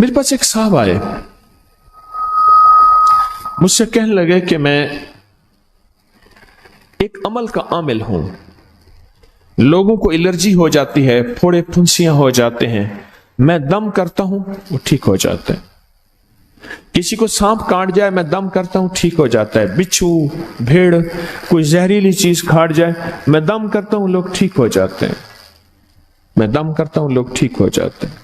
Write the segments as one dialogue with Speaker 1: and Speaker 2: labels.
Speaker 1: میرے پاس ایک صاحب آئے, مجھ سے کہنے لگے کہ میں ایک عمل کا عامل ہوں, لوگوں کو الرجی ہو جاتی ہے, پھوڑے پھنسیاں ہو جاتے ہیں, میں دم کرتا ہوں وہ ٹھیک ہو جاتا ہے. کسی کو سانپ کاٹ جائے میں دم کرتا ہوں ٹھیک ہو جاتا ہے. بچھو, بھیڑ, کوئی زہریلی چیز کاٹ جائے میں دم کرتا ہوں لوگ ٹھیک ہو جاتے ہیں, میں دم کرتا ہوں لوگ ٹھیک ہو جاتے ہیں.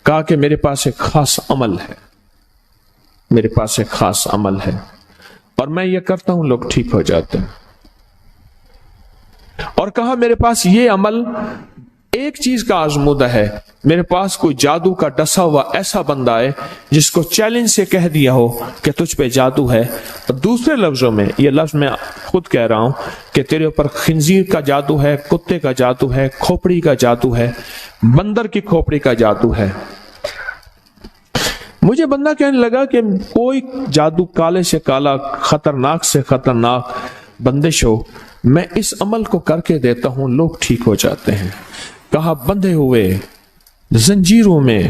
Speaker 1: کہا کہ میرے پاس ایک خاص عمل ہے, میرے پاس ایک خاص عمل ہے اور میں یہ کرتا ہوں لوگ ٹھیک ہو جاتے ہیں. اور کہا میرے پاس یہ عمل ایک چیز کا آزمودہ ہے, میرے پاس کوئی جادو کا ڈسا ہوا ایسا بندہ ہے جس کو چیلنج سے کہہ دیا ہو کہ تجھ پہ جادو ہے, اور دوسرے لفظوں میں یہ لفظ میں خود کہہ رہا ہوں کہ تیرے اوپر خنزیر کا جادو ہے, کتے کا جادو ہے, کھوپڑی کا جادو ہے, بندر کی کھوپڑی کا جادو ہے. مجھے بندہ کہنے لگا کہ کوئی جادو کالے سے کالا, خطرناک سے خطرناک بندش ہو, میں اس عمل کو کر کے دیتا ہوں لوگ ٹھیک ہو جاتے ہیں. کہا بندھے ہوئے, زنجیروں میں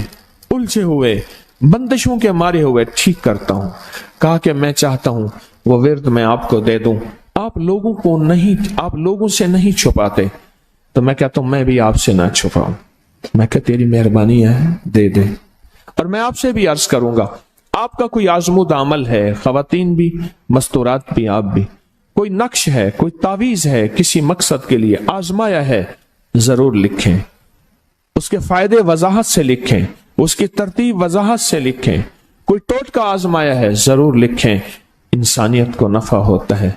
Speaker 1: الجھے ہوئے, بندشوں کے مارے ہوئے ٹھیک کرتا ہوں. کہا کہ میں چاہتا ہوں وہ ورد میں آپ کو دے دوں, آپ لوگوں سے نہیں چھپاتے. تو میں کہتا ہوں میں بھی آپ سے نہ چھپاؤں, میں کہ تیری مہربانی ہے دے دے. اور میں آپ سے بھی عرض کروں گا, آپ کا کوئی آزمودہ عمل ہے, خواتین بھی, مستورات بھی, آپ بھی, کوئی نقش ہے, کوئی تعویذ ہے, کسی مقصد کے لیے آزمایا ہے, ضرور لکھیں. اس کے فائدے وضاحت سے لکھیں, اس کی ترتیب وضاحت سے لکھیں. کوئی ٹوٹکا آزمایا ہے ضرور لکھیں, انسانیت کو نفع ہوتا ہے.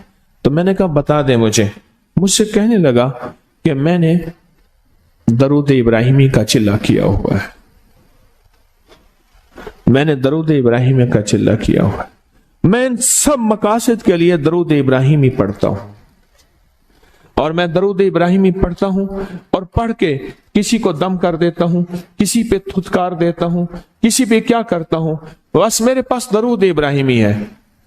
Speaker 1: تو میں نے کہا بتا دیں مجھ سے کہنے لگا کہ میں نے درود ابراہیمی کا چلہ کیا ہوا ہے, میں نے درود ابراہیمی کا چلہ کیا ہوا ہے, میں ان سب مقاصد کے لیے درود ابراہیمی پڑھتا ہوں. اور میں درود ابراہیمی پڑھتا ہوں اور پڑھ کے کسی کو دم کر دیتا ہوں, کسی پہ تھتکار دیتا ہوں, کسی پہ کیا کرتا ہوں, بس میرے پاس درود ابراہیمی ہے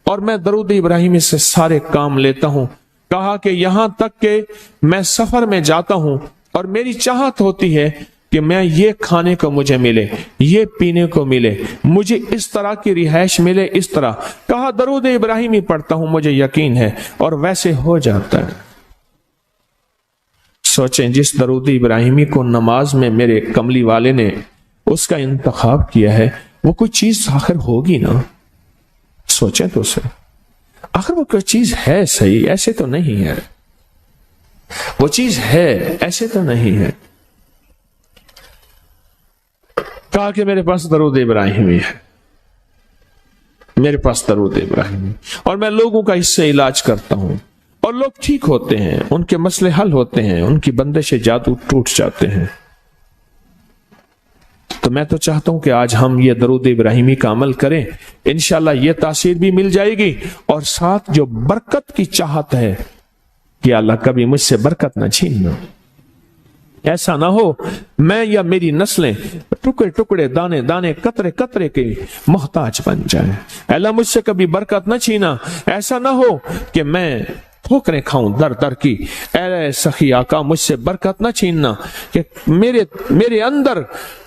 Speaker 1: اور میں درود ابراہیمی سے سارے کام لیتا ہوں. کہا کہ یہاں تک کہ میں سفر میں جاتا ہوں اور میری چاہت ہوتی ہے کہ میں یہ کھانے کو مجھے ملے, یہ پینے کو ملے, مجھے اس طرح کی رہائش ملے, اس طرح. کہا درود ابراہیمی پڑھتا ہوں, مجھے یقین ہے, اور ویسے ہو جاتا ہے. سوچیں جس درود ابراہیمی کو نماز میں میرے کملی والے نے اس کا انتخاب کیا ہے, وہ کوئی چیز آخر ہوگی نا. سوچیں تو اسے, آخر وہ کوئی چیز ہے صحیح, ایسے تو نہیں ہے, وہ چیز ہے ایسے تو نہیں ہے. کہا کہ میرے پاس درود ابراہیمی ہے, میرے پاس درود ابراہیمی, اور میں لوگوں کا اس سے علاج کرتا ہوں اور لوگ ٹھیک ہوتے ہیں, ان کے مسئلے حل ہوتے ہیں, ان کی بندش جادو ٹوٹ جاتے ہیں. تو میں تو چاہتا ہوں کہ آج ہم یہ درود ابراہیمی کا عمل کریں, انشاءاللہ یہ تاثیر بھی مل جائے گی, اور ساتھ جو برکت کی چاہت ہے کہ اللہ کبھی مجھ سے برکت نہ چھیننا. ایسا نہ ہو میں یا میری نسلیں ٹکڑے ٹکڑے, دانے دانے, قطرے قطرے کے محتاج بن جائیں. اللہ مجھ سے کبھی برکت نہ چھینا. ایسا نہ ہو کہ میں ٹھوکریں کھاؤں در در کی, اے سخی آقا مجھ سے برکت نہ چھیننا, کہ میرے اندر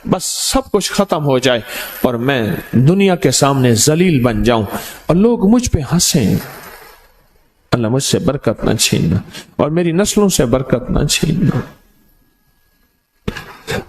Speaker 1: بس سب کچھ ختم ہو جائے اور میں دنیا کے سامنے ذلیل بن جاؤں اور لوگ مجھ پہ ہنسیں. اللہ مجھ سے برکت نہ چھیننا اور میری نسلوں سے برکت نہ چھیننا.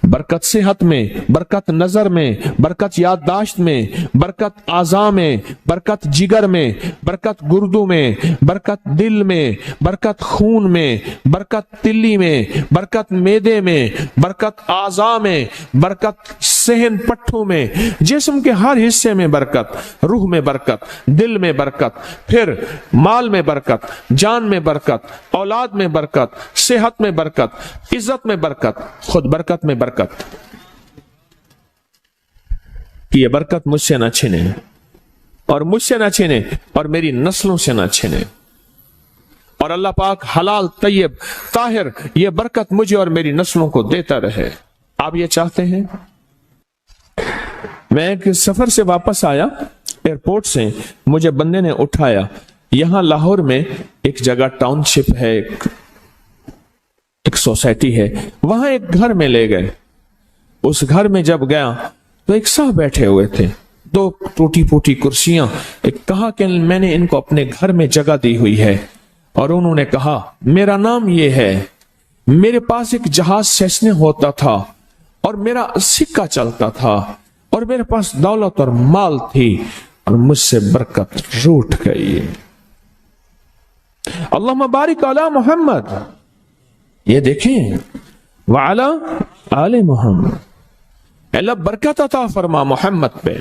Speaker 1: برکت صحت میں, برکت نظر میں, برکت یادداشت میں, برکت اعضاء میں, برکت جگر میں, برکت گردوں میں, برکت دل میں, برکت خون میں, برکت تلی میں, برکت معدے میں, برکت اعضاء میں, برکت صحن پٹھوں میں, جسم کے ہر حصے میں برکت, روح میں برکت, دل میں برکت, پھر مال میں برکت, جان میں برکت, اولاد میں برکت, صحت میں برکت, عزت میں برکت, خود برکت میں برکت. کہ یہ برکت مجھ سے نہ چھنے, اور مجھ سے نہ چھنے, اور میری نسلوں سے نہ چھنے, اور اللہ پاک حلال طیب طاہر یہ برکت مجھے اور میری نسلوں کو دیتا رہے. آپ یہ چاہتے ہیں؟ میں ایک سفر سے واپس آیا, ایئرپورٹ سے مجھے بندے نے اٹھایا, یہاں لاہور میں ایک جگہ ٹاؤن شپ ہے, ایک سوسائٹی ہے, وہاں ایک گھر میں لے گئے. اس گھر میں جب گیا تو ایک साहब बैठे हुए थे, 2 टूटी फूटी कुर्सियां. कहा कि मैंने इनको अपने घर में जगह दी हुई है. और उन्होंने कहा मेरा नाम ये है, मेरे पास एक जहाज सेसने होता था और मेरा सिक्का चलता था और मेरे पास दौलत और माल थी और मुझसे बरकत रूठ गई. अल्लाहुम्मा बारिक अला मोहम्मद. ये देखें, वाला आले मोहम्मद. अल्लाह बरकत अता फरमा मोहम्मद पे.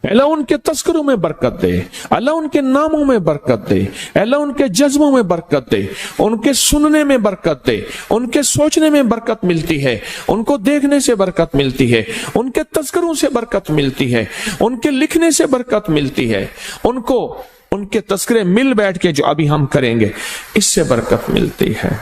Speaker 1: अल्लाह उनके तस्करों में बरकत दे, अल्लाह उनके नामों में बरकत दे, अल्लाह उनके जज्बों में बरकत दे, उनके सुनने में बरकत दे, उनके सोचने में बरकत मिलती है, उनको देखने से बरकत मिलती है, उनके तस्करों से बरकत मिलती है, उनके लिखने से बरकत मिलती है, उनको उनके तस्करे मिल बैठ के जो अभी हम करेंगे इससे बरकत मिलती है.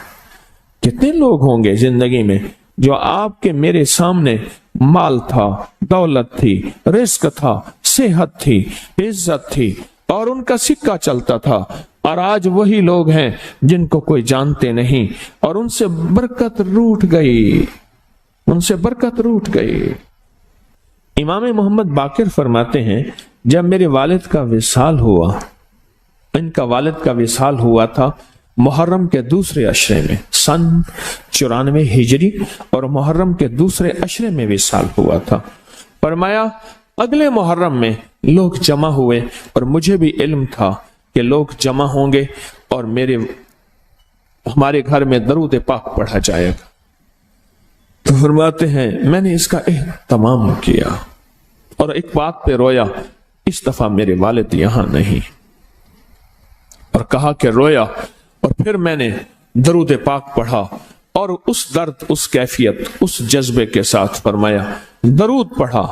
Speaker 1: कितने लोग होंगे जिंदगी में जो आपके मेरे सामने माल था, दौलत थी, रिस्क था, सेहत थी, इज्जत थी और उनका सिक्का चलता था, और आज वही लोग हैं जिनको कोई जानते नहीं और उनसे बरकत रूठ गई, उनसे बरकत रूठ गई. इमाम मोहम्मद बाकिर फरमाते हैं, जब मेरे वालिद का विसाल हुआ, इनका वालिद का विसाल हुआ था मुहर्रम के दूसरे अशरे में, सन 94 हिजरी, और मुहर्रम के दूसरे अशरे में विसाल हुआ था. फरमाया अगले मुहर्रम में लोग जमा हुए और मुझे भी इल्म था कि लोग जमा होंगे और हमारे घर में दरूद पाक पढ़ा जाएगा. तो फरमाते हैं मैंने इसका एहतमाम किया और एक बात पे रोया, इस दफा मेरे वालिद यहां नहीं, और कहा कि रोया. और फिर मैंने दरूद पाक पढ़ा और उस दर्द, उस कैफियत, उस जज्बे के साथ फरमाया दरूद पढ़ा,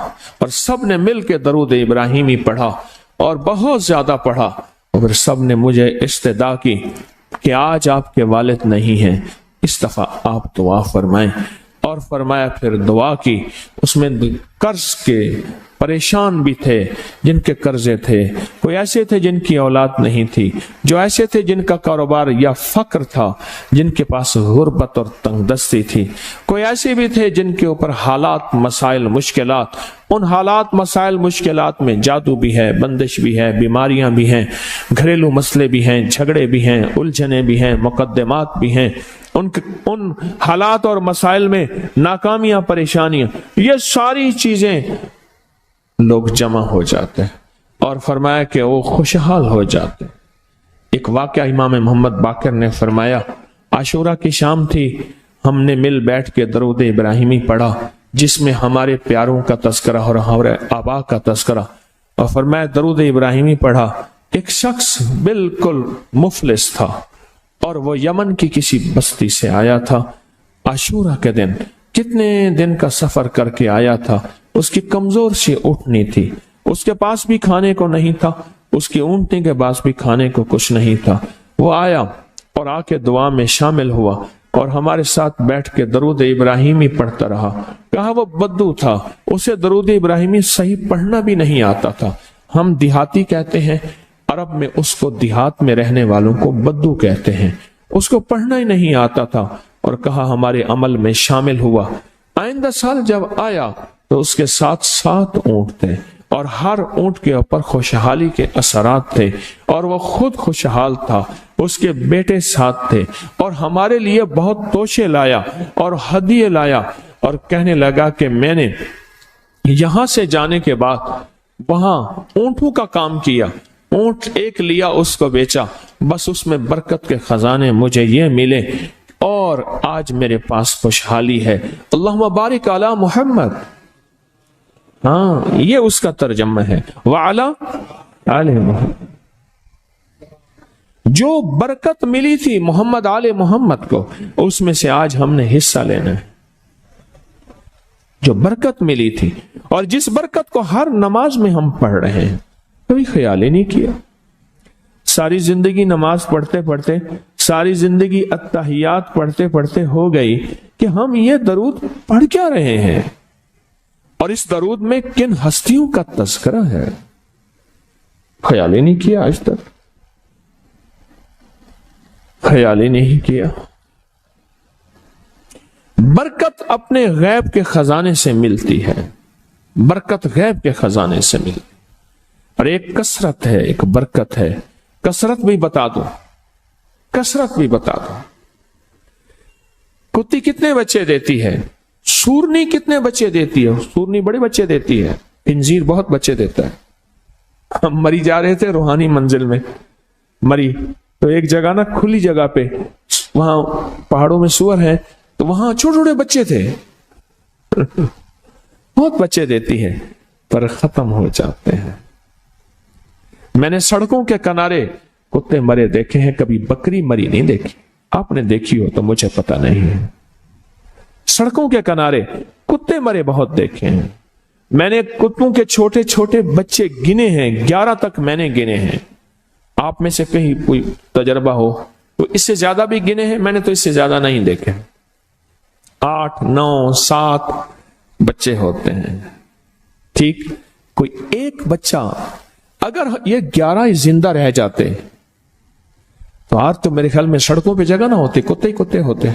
Speaker 1: और सब ने मिल के दरूद इब्राहिमी पढ़ा और बहुत ज्यादा पढ़ा. और फिर सब ने मुझे इस्तदा की कि आज आपके वालिद नहीं हैं, इस दफा आप दुआ फरमाएं. और फरमाया फिर दुआ की. उसमें कर्ज के परेशान भी थे जिनके कर्जे थे, कोई ऐसे थे जिनकी औलाद नहीं थी, जो ऐसे थे जिनका कारोबार या फक्र था, जिनके पास गुर्बत और तंगदस्ती थी, कोई ऐसे भी थे जिनके ऊपर हालात, मसाइल, मुश्किलात. उन हालात, मसाइल, मुश्किलात में जादू भी है, बंदिश भी है, बीमारियां भी हैं, घरेलू मसले भी हैं, झगड़े भी हैं, उलझने भी हैं, मुकद्दमात भी हैं. उन हालात और मसाइल में नाकामियां, परेशानियां, ये सारी चीजें लोग जमा हो जाते हैं और फरमाया कि वो खुशहाल हो जाते हैं. एक वाकया इमाम मोहम्मद बाकिर ने फरमाया, आशूरा की शाम थी, हमने मिल बैठ के दरूद इब्राहिमी पढ़ा जिसमें हमारे प्यारों का तस्करा और हमारे आबा का तस्करा. और फरमाया दरूद इब्राहिमी पढ़ा. एक शख्स बिल्कुल मुफलिस था और वो यमन की किसी बस्ती से आया था. आशूरा के दिन कितने दिन का सफर करके आया था. उसकी कमजोर सी ऊँटनी थी, उसके पास भी खाने को नहीं था, उसकी ऊँटनी के पास भी खाने को कुछ नहीं था. वो आया और आके दुआ में शामिल हुआ और हमारे साथ बैठ के दरूद इब्राहिमी पढ़ता रहा. कहा वो बद्दू था, उसे दरूद इब्राहिमी सही पढ़ना भी नहीं आता था. हम देहाती कहते हैं, अरब में उसको देहात में रहने वालों को बद्दू कहते हैं. उसको पढ़ना ही नहीं आता था और कहा हमारे अमल में शामिल हुआ. आइंदा साल जब आया तो उसके साथ 7 ऊंट थे और हर ऊंट के ऊपर खुशहाली के असरात थे और वो खुद खुशहाल था. उसके बेटे साथ थे और हमारे लिए बहुत तोशे लाया और हदिये लाया और कहने लगा कि मैंने यहां से जाने के बाद वहां ऊंटों का काम किया, ऊंट एक लिया, उसको बेचा, बस उसमें बरकत के खजाने मुझे ये मिले और आज मेरे पास खुशहाली है. अल्लाहुम्मा बारिक अला मोहम्मद. हाँ, ये उसका तर्जमा है. वाला आले मोहम्मद. जो बरकत मिली थी मोहम्मद आले मोहम्मद को, उसमें से आज हमने हिस्सा लेना है. जो बरकत मिली थी और जिस बरकत को हर नमाज में हम पढ़ रहे हैं, कभी ख्याल ही नहीं किया. सारी जिंदगी नमाज पढ़ते पढ़ते, सारी जिंदगी अत्तहियात पढ़ते पढ़ते हो गई कि हम ये दरूद पढ़ क्या रहे हैं और इस दरूद में किन हस्तियों का तज़किरा है. ख्याल ही नहीं किया, आज तक ख्याल ही नहीं किया. बरकत अपने गैब के खजाने से मिलती है. बरकत गैब के खजाने से मिले। और एक कसरत है, एक बरकत है। कसरत भी बता दो, कसरत भी बता दो। कुत्ती कितने बच्चे देती है? सूरनी कितने बच्चे देती है? सूरनी बड़े बच्चे देती है, इंजीर बहुत बच्चे देता है। हम मरी जा रहे थे रूहानी मंजिल में, मरी तो एक जगह ना खुली जगह पे, वहां पहाड़ों में सूअर है, तो वहां छोटे छोटे बच्चे थे बहुत बच्चे देती है, पर खत्म हो जाते हैं। मैंने सड़कों के किनारे कुत्ते मरे देखे हैं, कभी बकरी मरी नहीं देखी। आपने देखी हो तो मुझे पता नहीं है। सड़कों के किनारे कुत्ते मरे बहुत देखे हैं। मैंने कुत्तों के छोटे छोटे बच्चे गिने हैं, 11 तक मैंने गिने हैं। आप में से कहीं कोई तजर्बा हो तो इससे ज्यादा भी गिने हैं, मैंने तो इससे ज्यादा नहीं देखे। 8, 9, 7 बच्चे होते हैं। ठीक, कोई एक बच्चा, अगर ये 11 जिंदा रह जाते तो आज तो मेरे ख्याल में सड़कों पे जगह ना होती, कुत्ते ही कुत्ते होते।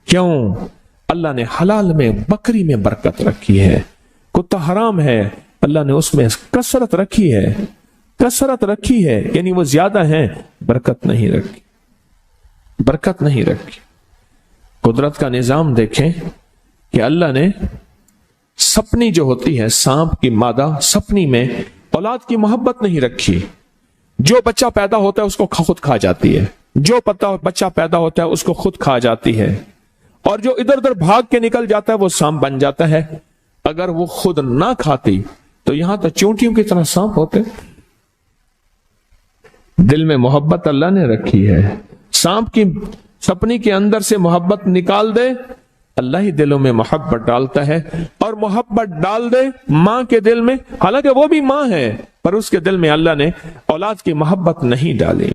Speaker 1: क्यों? अल्लाह ने हलाल में, बकरी में बरकत रखी है। कुत्ता हराम है, अल्लाह ने उसमें कसरत रखी है, कसरत रखी है, यानी वो ज्यादा है, बरकत नहीं रखी, बरकत नहीं रखी। कुदरत का निजाम देखें कि अल्लाह ने सपनी जो होती है, सांप की मादा सपनी में औलाद की मोहब्बत नहीं रखी। जो बच्चा पैदा होता है उसको खुद खा जाती है, जो बच्चा पैदा होता है उसको खुद खा जाती है, और जो इधर उधर भाग के निकल जाता है वो सांप बन जाता है। अगर वो खुद ना खाती तो यहां तो चूंटियों की तरह सांप होते। दिल में मोहब्बत अल्लाह ने रखी है। सांप की सपनी के अंदर से मोहब्बत निकाल दे, अल्लाह ही दिलों में मोहब्बत डालता है। और मोहब्बत डाल दे मां के दिल में, हालांकि वो भी मां है, पर उसके दिल में अल्लाह ने औलाद की मोहब्बत नहीं डाली।